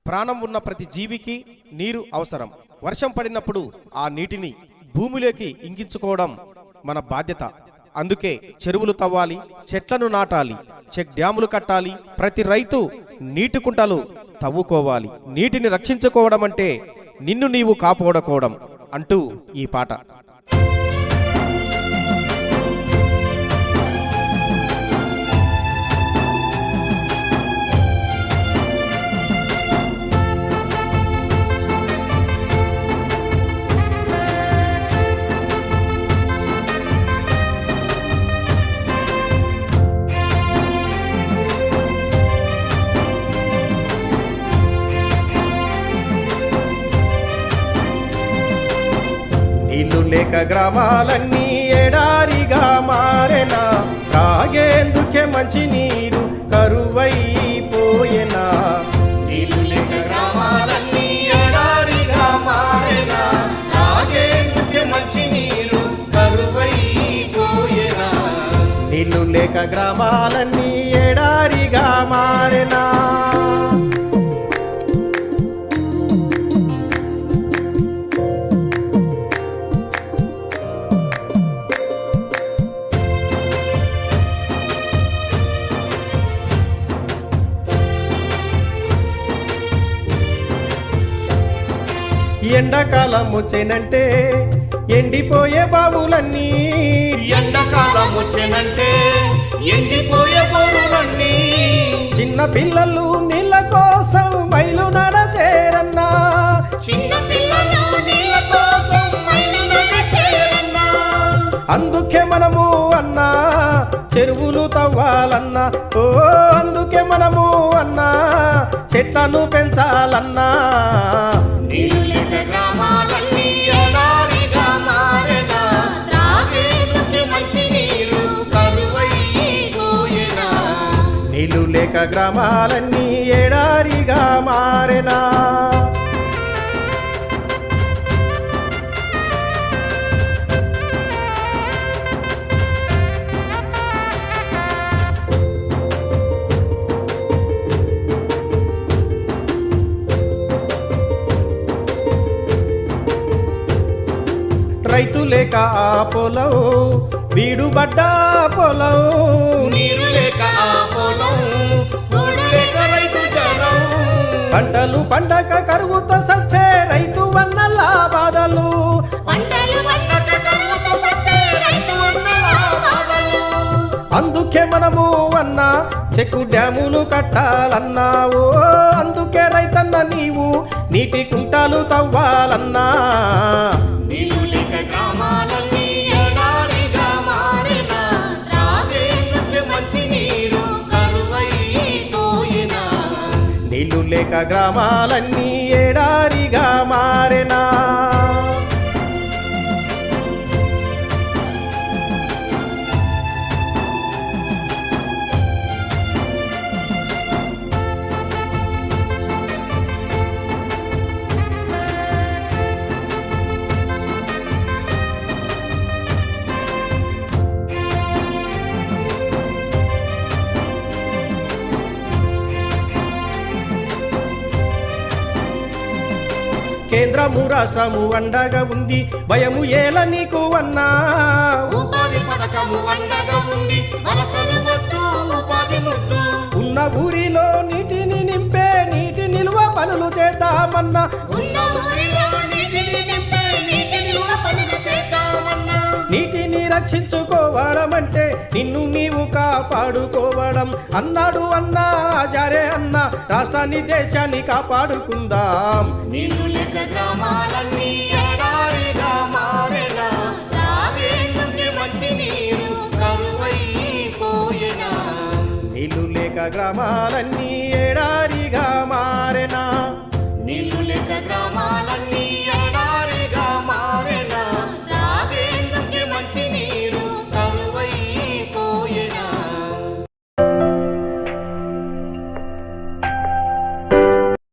ప్రాణం ఉన్న ప్రతి జీవికి నీరు అవసరం. వర్షం పడినప్పుడు ఆ నీటిని భూమిలోకి ఇంకించుకోవడం మన బాధ్యత. అందుకే చెరువులు తవ్వాలి, చెట్లను నాటాలి, చెక్ డ్యాములు కట్టాలి, ప్రతి రైతు నీటి కుంటలు తవ్వుకోవాలి. నీటిని రక్షించుకోవడం అంటే నిన్ను నీవు కాపాడుకోవడం అంటూ ఈ పాట. నీళ్లు లేక గ్రామాలన్నీ ఎడారిగా మారెనా, తాగేందుకే మంచి నీరు కరువైపోయేనా. నీళ్లు లేక గ్రామాలన్నీ ఎడారిగా మారెనా, తాగేందుకే మంచి నీరు కరువైపోయేనా. నీళ్లు లేక గ్రామాలన్నీ ఎడారిగా మారెనా. ఎండాకాలం వచ్చేనంటే ఎండిపోయే బావులన్నీ, ఎండాకాలం వచ్చేనంటే ఎండిపోయే బోరులన్నీ. చిన్న పిల్లలు నీళ్ళ కోసం మైలు నడచేరన్నా, చిన్న పిల్లలు నీళ్ళ కోసం మైలు నడిచేరన్నా. అందుకే మనము అన్నా చెరువులు తవ్వాలన్నా, ఓ అందుకే మనము అన్నా చెట్లను పెంచాలన్నా. నీళ్ళు లేక గ్రామాలన్నీ ఎడారిగా మారెనా, త్రాగేందుకే మంచి నీరు కరువైపోయేనా. నీళ్ళు లేక గ్రామాలన్నీ ఎడారిగా మారెనా. రైతు లేక ఆ పొలం వీడుబడ్డ పొలం, నీరు లేక ఆ పొలం కూడు లేక రైతు జనం. పంటలు పండక కరువుతో సచ్చే రైతు వన్నల బాధలు, పంటలు పండక కరువుతో సచ్చే రైతు వన్నల బాధలు. అందుకే మనము అన్నా చెక్కు డ్యాములు కట్టాలన్నా, ఓ అందుకే రైతన్న నీవు నీటి కుంటాలు తవ్వాలన్నా. నీళ్ళు లేక గ్రామాలన్నీ ఎడారిగా మారెనా, త్రాగేందుకే మంచి నీరు కరువైపోయేనా. నీళ్ళు లేక గ్రామాలన్నీ ఎడారిగా మారెనా. కేంద్రము రాష్ట్రము అండగా ఉంది, భయము ఏల నీకు అన్నా. ఉపాధి పథకము అండగా ఉంది, వలసలు వద్దు ఉపాధి ముద్దు. ఉన్న ఊరిలో నీటిని నింపే నీటి నిల్వ పనులు చేద్దామన్నా, ఉన్న ఊరిలో నీటిని నింపే నీటి నిల్వ పనులు చేద్దామన్నా. నీటిని రక్షించుకోవడమంటే నిన్ను నీవు కాపాడుకోవడం అన్నాడు అన్నా ఆచార్య అన్న. రాష్ట్రాన్ని దేశాన్ని కాపాడుకుందాం. నీళ్ళు లేక గ్రామాలన్నీ ఎడారిగా మారెనా, త్రాగేందుకే మంచి నీరు కరువైపోయేనా. నీళ్లు లేక గ్రామాలన్నీ ఎడారిగా మారెనా.